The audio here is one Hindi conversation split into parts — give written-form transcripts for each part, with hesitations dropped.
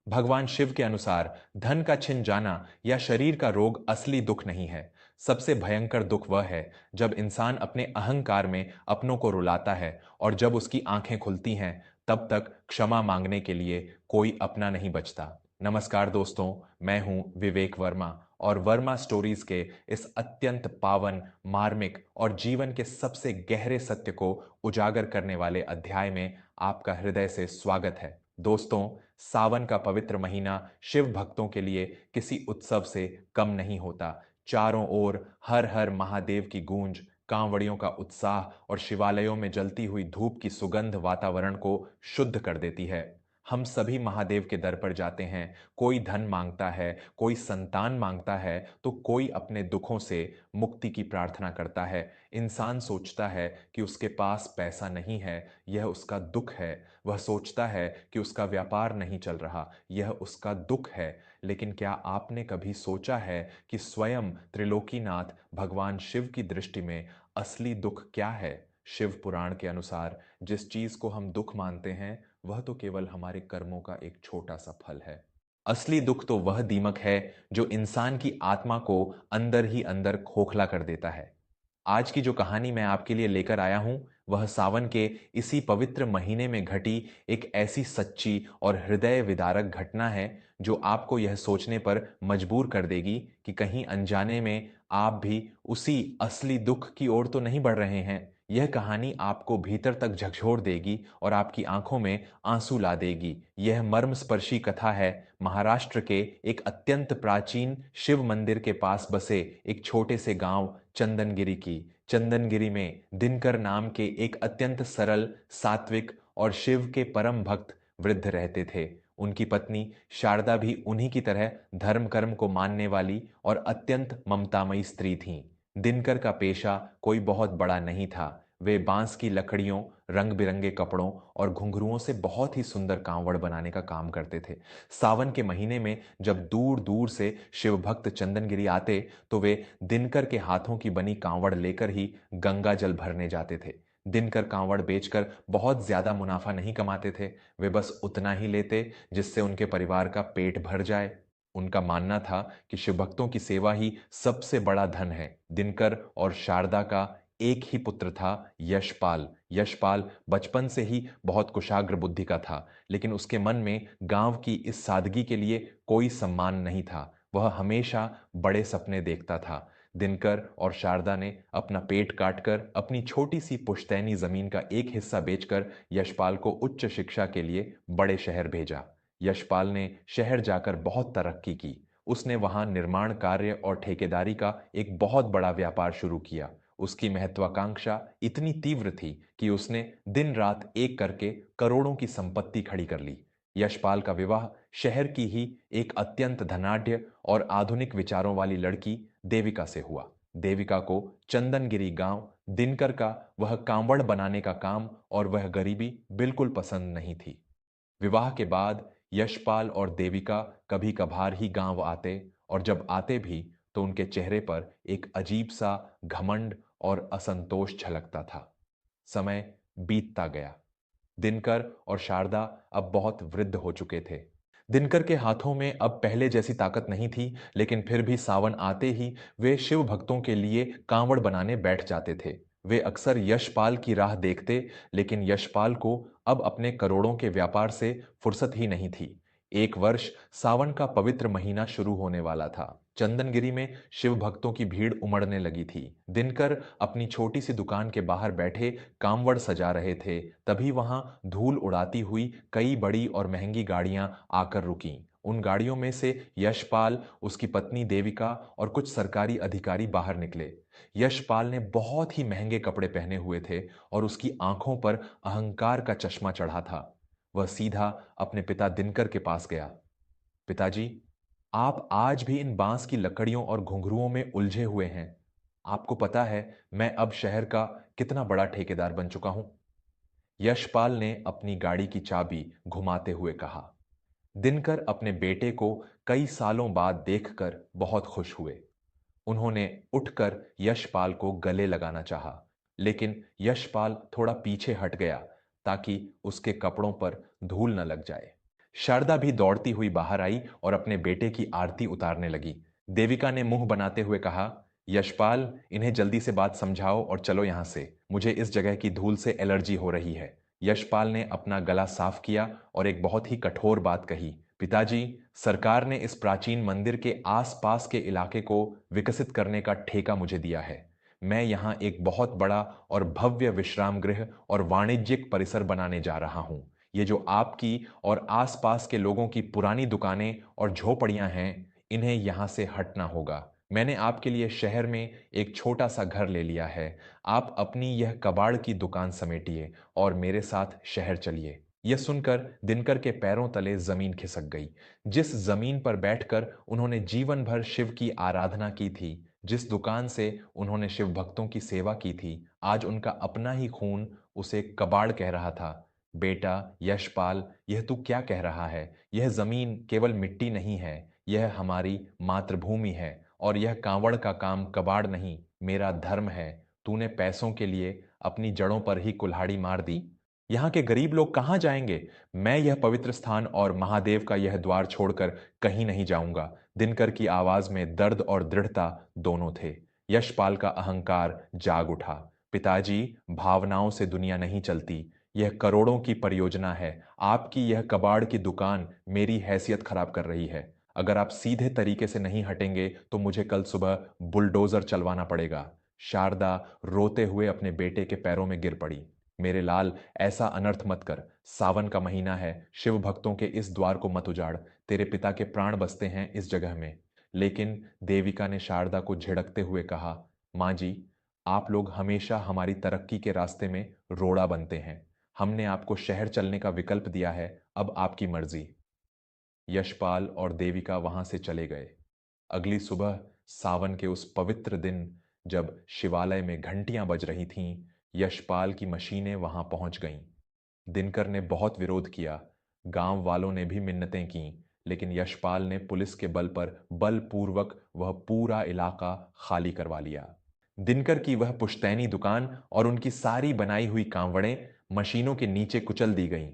भगवान शिव के अनुसार धन का छिन जाना या शरीर का रोग असली दुख नहीं है। सबसे भयंकर दुख वह है जब इंसान अपने अहंकार में अपनों को रुलाता है और जब उसकी आंखें खुलती हैं तब तक क्षमा मांगने के लिए कोई अपना नहीं बचता। नमस्कार दोस्तों, मैं हूं विवेक वर्मा और वर्मा स्टोरीज के इस अत्यंत पावन, मार्मिक और जीवन के सबसे गहरे सत्य को उजागर करने वाले अध्याय में आपका हृदय से स्वागत है। दोस्तों, सावन का पवित्र महीना शिव भक्तों के लिए किसी उत्सव से कम नहीं होता। चारों ओर हर हर महादेव की गूंज, कांवड़ियों का उत्साह और शिवालयों में जलती हुई धूप की सुगंध वातावरण को शुद्ध कर देती है। हम सभी महादेव के दर पर जाते हैं। कोई धन मांगता है, कोई संतान मांगता है, तो कोई अपने दुखों से मुक्ति की प्रार्थना करता है। इंसान सोचता है कि उसके पास पैसा नहीं है, यह उसका दुख है। वह सोचता है कि उसका व्यापार नहीं चल रहा, यह उसका दुख है। लेकिन क्या आपने कभी सोचा है कि स्वयं त्रिलोकीनाथ भगवान शिव की दृष्टि में असली दुख क्या है? शिव पुराण के अनुसार जिस चीज को हम दुख मानते हैं वह तो केवल हमारे कर्मों का एक छोटा सा फल है। असली दुख तो वह दीमक है जो इंसान की आत्मा को अंदर ही अंदर खोखला कर देता है। आज की जो कहानी मैं आपके लिए लेकर आया हूं वह सावन के इसी पवित्र महीने में घटी एक ऐसी सच्ची और हृदय विदारक घटना है जो आपको यह सोचने पर मजबूर कर देगी कि कहीं अनजाने में आप भी उसी असली दुख की ओर तो नहीं बढ़ रहे हैं। यह कहानी आपको भीतर तक झकझोर देगी और आपकी आंखों में आंसू ला देगी। यह मर्मस्पर्शी कथा है महाराष्ट्र के एक अत्यंत प्राचीन शिव मंदिर के पास बसे एक छोटे से गांव चंदनगिरी की। चंदनगिरी में दिनकर नाम के एक अत्यंत सरल, सात्विक और शिव के परम भक्त वृद्ध रहते थे। उनकी पत्नी शारदा भी उन्हीं की तरह धर्म कर्म को मानने वाली और अत्यंत ममतामयी स्त्री थीं। दिनकर का पेशा कोई बहुत बड़ा नहीं था। वे बांस की लकड़ियों, रंग बिरंगे कपड़ों और घुंघरुओं से बहुत ही सुंदर कांवड़ बनाने का काम करते थे। सावन के महीने में जब दूर दूर से शिव भक्त चंदनगिरी आते तो वे दिनकर के हाथों की बनी कांवड़ लेकर ही गंगा जल भरने जाते थे। दिनकर कांवड़ बेचकर बहुत ज्यादा मुनाफा नहीं कमाते थे। वे बस उतना ही लेते जिससे उनके परिवार का पेट भर जाए। उनका मानना था कि शिव भक्तों की सेवा ही सबसे बड़ा धन है। दिनकर और शारदा का एक ही पुत्र था, यशपाल। यशपाल बचपन से ही बहुत कुशाग्र बुद्धि का था, लेकिन उसके मन में गांव की इस सादगी के लिए कोई सम्मान नहीं था। वह हमेशा बड़े सपने देखता था। दिनकर और शारदा ने अपना पेट काटकर अपनी छोटी सी पुश्तैनी जमीन का एक हिस्सा बेचकर यशपाल को उच्च शिक्षा के लिए बड़े शहर भेजा। यशपाल ने शहर जाकर बहुत तरक्की की। उसने वहां निर्माण कार्य और ठेकेदारी का एक बहुत बड़ा व्यापार शुरू किया। उसकी महत्वाकांक्षा इतनी तीव्र थी कि उसने दिन रात एक करके करोड़ों की संपत्ति खड़ी कर ली। यशपाल का विवाह शहर की ही एक अत्यंत धनाढ्य और आधुनिक विचारों वाली लड़की देविका से हुआ। देविका को चंदनगिरी गांव, दिनकर का वह कांवड़ बनाने का काम और वह गरीबी बिल्कुल पसंद नहीं थी। विवाह के बाद यशपाल और देविका कभी कभार ही गांव आते और जब आते भी तो उनके चेहरे पर एक अजीब सा घमंड और असंतोष झलकता था। समय बीतता गया। दिनकर और शारदा अब बहुत वृद्ध हो चुके थे। दिनकर के हाथों में अब पहले जैसी ताकत नहीं थी, लेकिन फिर भी सावन आते ही वे शिव भक्तों के लिए कांवड़ बनाने बैठ जाते थे। वे अक्सर यशपाल की राह देखते, लेकिन यशपाल को अब अपने करोड़ों के व्यापार से फुर्सत ही नहीं थी। एक वर्ष सावन का पवित्र महीना शुरू होने वाला था। चंदनगिरी में शिव भक्तों की भीड़ उमड़ने लगी थी। दिनकर अपनी छोटी सी दुकान के बाहर बैठे कांवड़ सजा रहे थे। तभी वहां धूल उड़ाती हुई कई बड़ी और महंगी गाड़ियां आकर रुकीं। उन गाड़ियों में से यशपाल, उसकी पत्नी देविका और कुछ सरकारी अधिकारी बाहर निकले। यशपाल ने बहुत ही महंगे कपड़े पहने हुए थे और उसकी आंखों पर अहंकार का चश्मा चढ़ा था। वह सीधा अपने पिता दिनकर के पास गया। पिताजी, आप आज भी इन बांस की लकड़ियों और घुंघरुओं में उलझे हुए हैं। आपको पता है मैं अब शहर का कितना बड़ा ठेकेदार बन चुका हूं। यशपाल ने अपनी गाड़ी की चाबी घुमाते हुए कहा। दिनकर अपने बेटे को कई सालों बाद देखकर बहुत खुश हुए। उन्होंने उठकर यशपाल को गले लगाना चाहा, लेकिन यशपाल थोड़ा पीछे हट गया ताकि उसके कपड़ों पर धूल न लग जाए। शारदा भी दौड़ती हुई बाहर आई और अपने बेटे की आरती उतारने लगी। देविका ने मुंह बनाते हुए कहा, यशपाल, इन्हें जल्दी से बात समझाओ और चलो यहां से। मुझे इस जगह की धूल से एलर्जी हो रही है। यशपाल ने अपना गला साफ किया और एक बहुत ही कठोर बात कही, पिताजी, सरकार ने इस प्राचीन मंदिर के आसपास के इलाके को विकसित करने का ठेका मुझे दिया है। मैं यहाँ एक बहुत बड़ा और भव्य विश्राम गृह और वाणिज्यिक परिसर बनाने जा रहा हूँ। ये जो आपकी और आसपास के लोगों की पुरानी दुकानें और झोपड़ियां हैं, इन्हें यहां से हटना होगा। मैंने आपके लिए शहर में एक छोटा सा घर ले लिया है। आप अपनी यह कबाड़ की दुकान समेटिए और मेरे साथ शहर चलिए। यह सुनकर दिनकर के पैरों तले जमीन खिसक गई। जिस जमीन पर बैठकर उन्होंने जीवन भर शिव की आराधना की थी, जिस दुकान से उन्होंने शिव भक्तों की सेवा की थी, आज उनका अपना ही खून उसे कबाड़ कह रहा था। बेटा यशपाल, यह तू क्या कह रहा है? यह जमीन केवल मिट्टी नहीं है, यह हमारी मातृभूमि है। और यह कांवड़ का काम कबाड़ नहीं, मेरा धर्म है। तूने पैसों के लिए अपनी जड़ों पर ही कुल्हाड़ी मार दी। यहाँ के गरीब लोग कहाँ जाएंगे? मैं यह पवित्र स्थान और महादेव का यह द्वार छोड़कर कहीं नहीं जाऊंगा। दिनकर की आवाज में दर्द और दृढ़ता दोनों थे। यशपाल का अहंकार जाग उठा। पिताजी, भावनाओं से दुनिया नहीं चलती। यह करोड़ों की परियोजना है। आपकी यह कबाड़ की दुकान मेरी हैसियत खराब कर रही है। अगर आप सीधे तरीके से नहीं हटेंगे तो मुझे कल सुबह बुलडोजर चलवाना पड़ेगा। शारदा रोते हुए अपने बेटे के पैरों में गिर पड़ी। मेरे लाल, ऐसा अनर्थ मत कर। सावन का महीना है, शिव भक्तों के इस द्वार को मत उजाड़। तेरे पिता के प्राण बसते हैं इस जगह में। लेकिन देविका ने शारदा को झिड़कते हुए कहा, माँ जी, आप लोग हमेशा हमारी तरक्की के रास्ते में रोड़ा बनते हैं। हमने आपको शहर चलने का विकल्प दिया है, अब आपकी मर्जी। यशपाल और देविका वहां से चले गए। अगली सुबह सावन के उस पवित्र दिन, जब शिवालय में घंटियां बज रही थीं, यशपाल की मशीनें वहां पहुंच गईं। दिनकर ने बहुत विरोध किया। गांव वालों ने भी मिन्नतें की, लेकिन यशपाल ने पुलिस के बल पर बलपूर्वक वह पूरा इलाका खाली करवा लिया। दिनकर की वह पुश्तैनी दुकान और उनकी सारी बनाई हुई कांवड़ें मशीनों के नीचे कुचल दी गईं।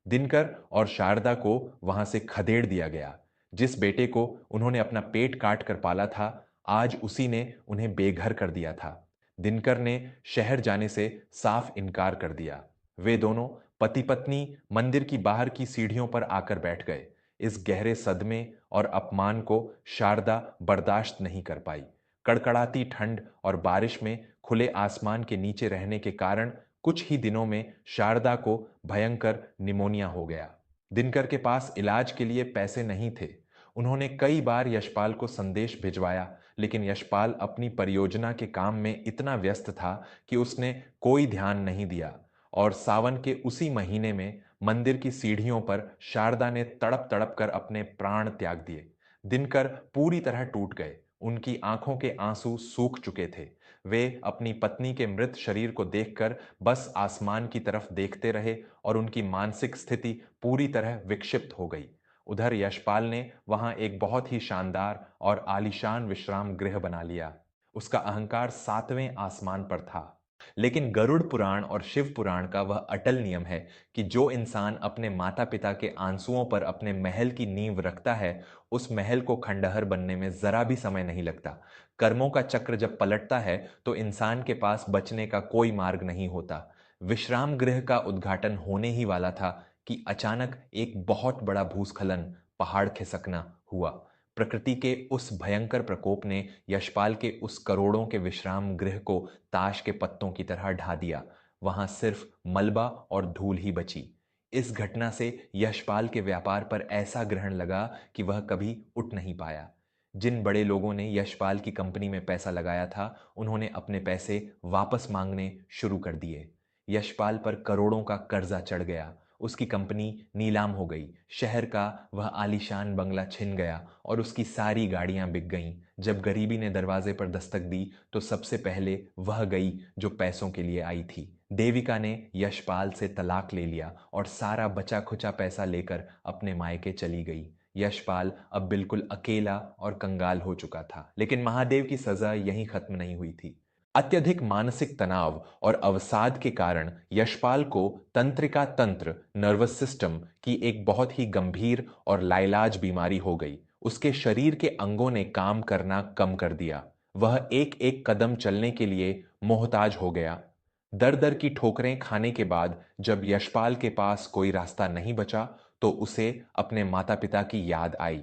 दिनकर और शारदा को वहां से खदेड़ दिया गया। जिस बेटे को उन्होंने अपना पेट काट कर पाला था, आज उसी ने उन्हें बेघर कर दिया था। दिनकर ने शहर जाने से साफ इनकार कर दिया। वे दोनों पति पत्नी मंदिर की बाहर की सीढ़ियों पर आकर बैठ गए। इस गहरे सदमे और अपमान को शारदा बर्दाश्त नहीं कर पाई। कड़कड़ाती ठंड और बारिश में खुले आसमान के नीचे रहने के कारण कुछ ही दिनों में शारदा को भयंकर निमोनिया हो गया। दिनकर के पास इलाज के लिए पैसे नहीं थे। उन्होंने कई बार यशपाल को संदेश भिजवाया, लेकिन यशपाल अपनी परियोजना के काम में इतना व्यस्त था कि उसने कोई ध्यान नहीं दिया। और सावन के उसी महीने में मंदिर की सीढ़ियों पर शारदा ने तड़प तड़प कर अपने प्राण त्याग दिए। दिनकर पूरी तरह टूट गए। उनकी आंखों के आंसू सूख चुके थे। वे अपनी पत्नी के मृत शरीर को देखकर बस आसमान की तरफ देखते रहे और उनकी मानसिक स्थिति पूरी तरह विक्षिप्त हो गई। उधर यशपाल ने वहां एक बहुत ही शानदार और आलीशान विश्राम गृह बना लिया। उसका अहंकार सातवें आसमान पर था। लेकिन गरुड़ पुराण और शिव पुराण का वह अटल नियम है कि जो इंसान अपने माता पिता के आंसुओं पर अपने महल की नींव रखता है, उस महल को खंडहर बनने में जरा भी समय नहीं लगता। कर्मों का चक्र जब पलटता है तो इंसान के पास बचने का कोई मार्ग नहीं होता। विश्राम गृह का उद्घाटन होने ही वाला था कि अचानक एक बहुत बड़ा भूस्खलन, पहाड़ खिसकना हुआ। प्रकृति के उस भयंकर प्रकोप ने यशपाल के उस करोड़ों के विश्राम गृह को ताश के पत्तों की तरह ढा दिया। वहां सिर्फ मलबा और धूल ही बची। इस घटना से यशपाल के व्यापार पर ऐसा ग्रहण लगा कि वह कभी उठ नहीं पाया। जिन बड़े लोगों ने यशपाल की कंपनी में पैसा लगाया था, उन्होंने अपने पैसे वापस मांगने शुरू कर दिए। यशपाल पर करोड़ों का कर्जा चढ़ गया। उसकी कंपनी नीलाम हो गई। शहर का वह आलीशान बंगला छिन गया और उसकी सारी गाड़ियां बिक गईं। जब गरीबी ने दरवाजे पर दस्तक दी तो सबसे पहले वह गई जो पैसों के लिए आई थी। देविका ने यशपाल से तलाक ले लिया और सारा बचा खुचा पैसा लेकर अपने मायके चली गई। यशपाल अब बिल्कुल अकेला और कंगाल हो चुका था। लेकिन महादेव की सजा यहीं खत्म नहीं हुई थी। अत्यधिक मानसिक तनाव और अवसाद के कारण यशपाल को तंत्रिका तंत्र नर्वस सिस्टम की एक बहुत ही गंभीर और लाइलाज बीमारी हो गई। उसके शरीर के अंगों ने काम करना कम कर दिया। वह एक एक कदम चलने के लिए मोहताज हो गया। दर दर की ठोकरें खाने के बाद जब यशपाल के पास कोई रास्ता नहीं बचा तो उसे अपने माता पिता की याद आई।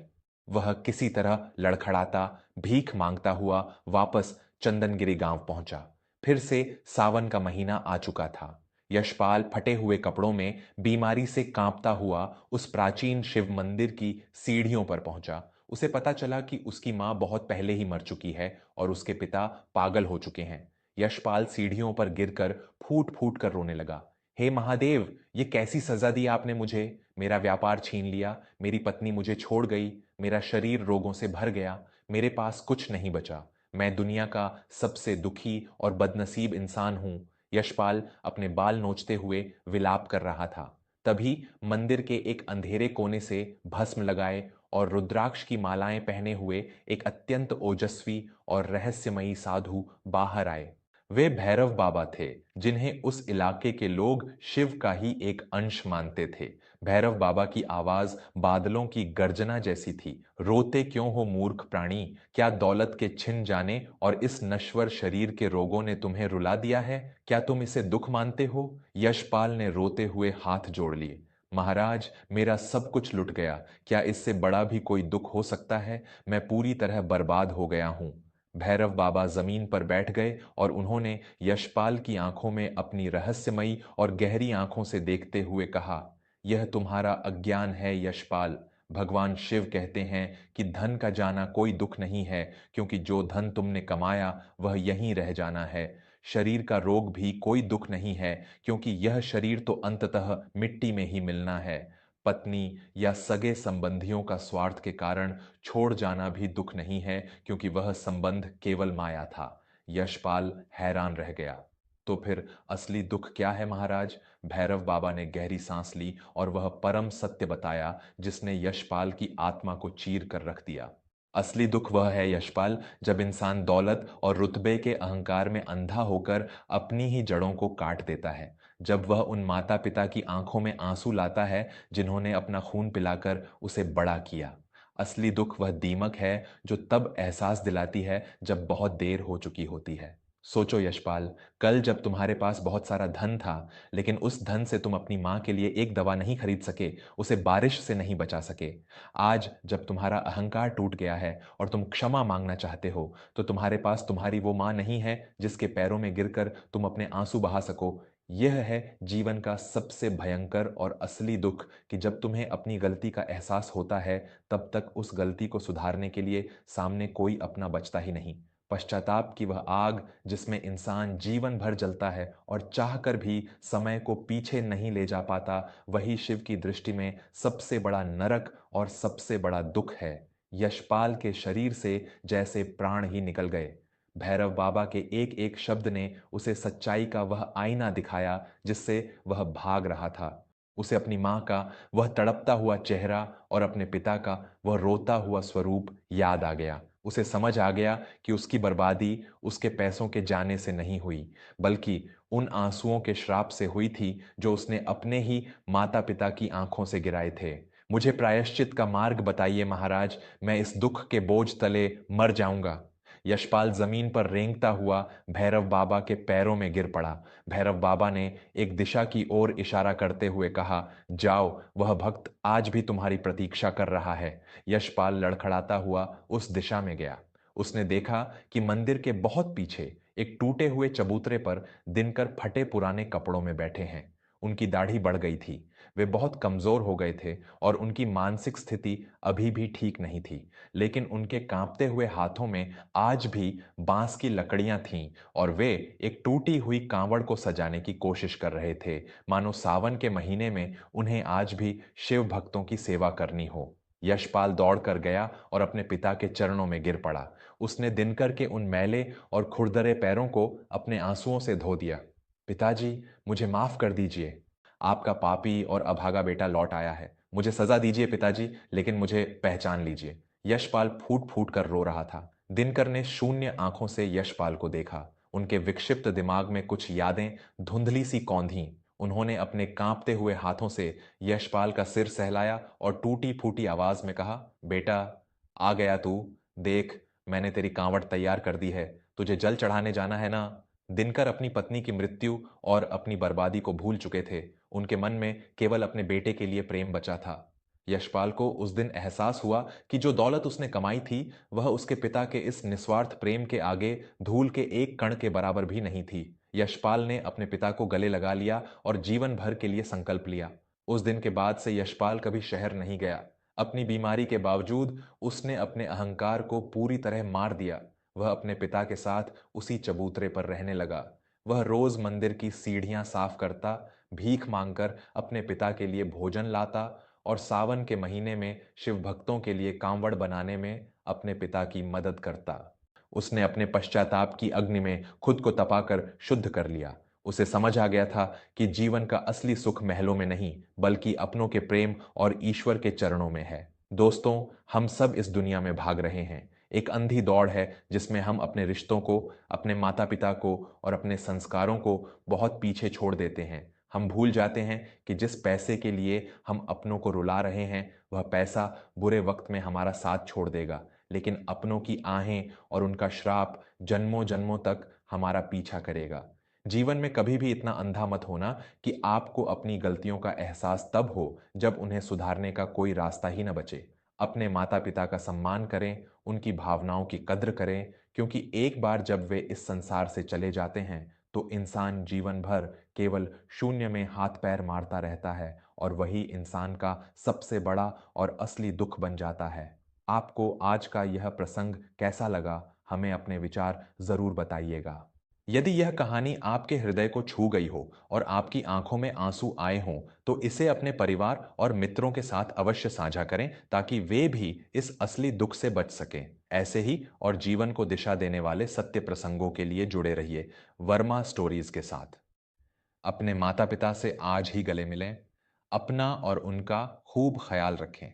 वह किसी तरह लड़खड़ाता भीख मांगता हुआ वापस चंदनगिरी गांव पहुंचा। फिर से सावन का महीना आ चुका था। यशपाल फटे हुए कपड़ों में बीमारी से कांपता हुआ उस प्राचीन शिव मंदिर की सीढ़ियों पर पहुंचा। उसे पता चला कि उसकी मां बहुत पहले ही मर चुकी है और उसके पिता पागल हो चुके हैं। यशपाल सीढ़ियों पर गिरकर फूट फूट कर रोने लगा। हे महादेव, ये कैसी सजा दी आपने मुझे। मेरा व्यापार छीन लिया, मेरी पत्नी मुझे छोड़ गई, मेरा शरीर रोगों से भर गया, मेरे पास कुछ नहीं बचा। मैं दुनिया का सबसे दुखी और बदनसीब इंसान हूं। यशपाल अपने बाल नोचते हुए विलाप कर रहा था। तभी मंदिर के एक अंधेरे कोने से भस्म लगाए और रुद्राक्ष की मालाएं पहने हुए एक अत्यंत ओजस्वी और रहस्यमयी साधु बाहर आए। वे भैरव बाबा थे, जिन्हें उस इलाके के लोग शिव का ही एक अंश मानते थे। भैरव बाबा की आवाज बादलों की गर्जना जैसी थी। रोते क्यों हो मूर्ख प्राणी, क्या दौलत के छिन जाने और इस नश्वर शरीर के रोगों ने तुम्हें रुला दिया है? क्या तुम इसे दुख मानते हो? यशपाल ने रोते हुए हाथ जोड़ लिए। महाराज, मेरा सब कुछ लुट गया। क्या इससे बड़ा भी कोई दुख हो सकता है? मैं पूरी तरह बर्बाद हो गया हूं। भैरव बाबा जमीन पर बैठ गए और उन्होंने यशपाल की आंखों में अपनी रहस्यमयी और गहरी आंखों से देखते हुए कहा, यह तुम्हारा अज्ञान है यशपाल। भगवान शिव कहते हैं कि धन का जाना कोई दुख नहीं है, क्योंकि जो धन तुमने कमाया वह यहीं रह जाना है। शरीर का रोग भी कोई दुख नहीं है, क्योंकि यह शरीर तो अंततः मिट्टी में ही मिलना है। पत्नी या सगे संबंधियों का स्वार्थ के कारण छोड़ जाना भी दुख नहीं है, क्योंकि वह संबंध केवल माया था। यशपाल हैरान रह गया। तो फिर असली दुख क्या है महाराज? भैरव बाबा ने गहरी सांस ली और वह परम सत्य बताया, जिसने यशपाल की आत्मा को चीर कर रख दिया। असली दुख वह है यशपाल, जब इंसान दौलत और रुतबे के अहंकार में अंधा होकर अपनी ही जड़ों को काट देता है। जब वह उन माता पिता की आंखों में आंसू लाता है जिन्होंने अपना खून पिलाकर उसे बड़ा किया। असली दुख वह दीमक है जो तब एहसास दिलाती है जब बहुत देर हो चुकी होती है। सोचो यशपाल, कल जब तुम्हारे पास बहुत सारा धन था, लेकिन उस धन से तुम अपनी मां के लिए एक दवा नहीं खरीद सके, उसे बारिश से नहीं बचा सके। आज जब तुम्हारा अहंकार टूट गया है और तुम क्षमा मांगना चाहते हो, तो तुम्हारे पास तुम्हारी वो मां नहीं है जिसके पैरों में गिरकर तुम अपने आंसू बहा सको। यह है जीवन का सबसे भयंकर और असली दुख, कि जब तुम्हें अपनी गलती का एहसास होता है, तब तक उस गलती को सुधारने के लिए सामने कोई अपना बचता ही नहीं। पश्चाताप की वह आग जिसमें इंसान जीवन भर जलता है और चाहकर भी समय को पीछे नहीं ले जा पाता, वही शिव की दृष्टि में सबसे बड़ा नरक और सबसे बड़ा दुख है। यशपाल के शरीर से जैसे प्राण ही निकल गए। भैरव बाबा के एक एक शब्द ने उसे सच्चाई का वह आईना दिखाया जिससे वह भाग रहा था। उसे अपनी मां का वह तड़पता हुआ चेहरा और अपने पिता का वह रोता हुआ स्वरूप याद आ गया। उसे समझ आ गया कि उसकी बर्बादी उसके पैसों के जाने से नहीं हुई, बल्कि उन आंसुओं के श्राप से हुई थी जो उसने अपने ही माता पिता की आंखों से गिराए थे। मुझे प्रायश्चित का मार्ग बताइए महाराज, मैं इस दुख के बोझ तले मर जाऊंगा। यशपाल जमीन पर रेंगता हुआ भैरव बाबा के पैरों में गिर पड़ा। भैरव बाबा ने एक दिशा की ओर इशारा करते हुए कहा, जाओ, वह भक्त आज भी तुम्हारी प्रतीक्षा कर रहा है। यशपाल लड़खड़ाता हुआ उस दिशा में गया। उसने देखा कि मंदिर के बहुत पीछे एक टूटे हुए चबूतरे पर दिनकर फटे पुराने कपड़ों में बैठे हैं। उनकी दाढ़ी बढ़ गई थी, वे बहुत कमजोर हो गए थे और उनकी मानसिक स्थिति अभी भी ठीक नहीं थी। लेकिन उनके कांपते हुए हाथों में आज भी बांस की लकड़ियां थीं और वे एक टूटी हुई कांवड़ को सजाने की कोशिश कर रहे थे, मानो सावन के महीने में उन्हें आज भी शिव भक्तों की सेवा करनी हो। यशपाल दौड़कर गया और अपने पिता के चरणों में गिर पड़ा। उसने दिनकर के उन मैले और खुरदरे पैरों को अपने आंसुओं से धो दिया। पिताजी, मुझे माफ कर दीजिए। आपका पापी और अभागा बेटा लौट आया है। मुझे सजा दीजिए पिताजी, लेकिन मुझे पहचान लीजिए। यशपाल फूट फूट कर रो रहा था। दिनकर ने शून्य आंखों से यशपाल को देखा। उनके विक्षिप्त दिमाग में कुछ यादें धुंधली सी कौंधीं। उन्होंने अपने कांपते हुए हाथों से यशपाल का सिर सहलाया और टूटी फूटी आवाज में कहा, बेटा, आ गया तू। देख, मैंने तेरी कांवड़ तैयार कर दी है। तुझे जल चढ़ाने जाना है ना? दिनकर अपनी पत्नी की मृत्यु और अपनी बर्बादी को भूल चुके थे। उनके मन में केवल अपने बेटे के लिए प्रेम बचा था। यशपाल को उस दिन एहसास हुआ कि जो दौलत उसने कमाई थी वह उसके पिता के इस निस्वार्थ प्रेम के आगे धूल के एक कण के बराबर भी नहीं थी। यशपाल ने अपने पिता को गले लगा लिया और जीवन भर के लिए संकल्प लिया। उस दिन के बाद से यशपाल कभी शहर नहीं गया। अपनी बीमारी के बावजूद उसने अपने अहंकार को पूरी तरह मार दिया। वह अपने पिता के साथ उसी चबूतरे पर रहने लगा। वह रोज मंदिर की सीढ़ियां साफ करता, भीख मांगकर अपने पिता के लिए भोजन लाता और सावन के महीने में शिव भक्तों के लिए कांवड़ बनाने में अपने पिता की मदद करता। उसने अपने पश्चाताप की अग्नि में खुद को तपाकर शुद्ध कर लिया। उसे समझ आ गया था कि जीवन का असली सुख महलों में नहीं, बल्कि अपनों के प्रेम और ईश्वर के चरणों में है। दोस्तों, हम सब इस दुनिया में भाग रहे हैं। एक अंधी दौड़ है जिसमें हम अपने रिश्तों को, अपने माता पिता को और अपने संस्कारों को बहुत पीछे छोड़ देते हैं। हम भूल जाते हैं कि जिस पैसे के लिए हम अपनों को रुला रहे हैं वह पैसा बुरे वक्त में हमारा साथ छोड़ देगा, लेकिन अपनों की आहें और उनका श्राप जन्मों जन्मों तक हमारा पीछा करेगा। जीवन में कभी भी इतना अंधा मत होना कि आपको अपनी गलतियों का एहसास तब हो जब उन्हें सुधारने का कोई रास्ता ही न बचे। अपने माता पिता का सम्मान करें, उनकी भावनाओं की कद्र करें, क्योंकि एक बार जब वे इस संसार से चले जाते हैं तो इंसान जीवन भर केवल शून्य में हाथ पैर मारता रहता है और वही इंसान का सबसे बड़ा और असली दुख बन जाता है। आपको आज का यह प्रसंग कैसा लगा? हमें अपने विचार जरूर बताइएगा। यदि यह कहानी आपके हृदय को छू गई हो और आपकी आंखों में आंसू आए हों, तो इसे अपने परिवार और मित्रों के साथ अवश्य साझा करें ताकि वे भी इस असली दुख से बच सकें। ऐसे ही और जीवन को दिशा देने वाले सत्य प्रसंगों के लिए जुड़े रहिए वर्मा स्टोरीज के साथ। अपने माता पिता से आज ही गले मिलें। अपना और उनका खूब ख्याल रखें।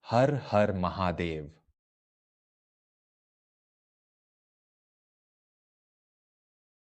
हर हर महादेव।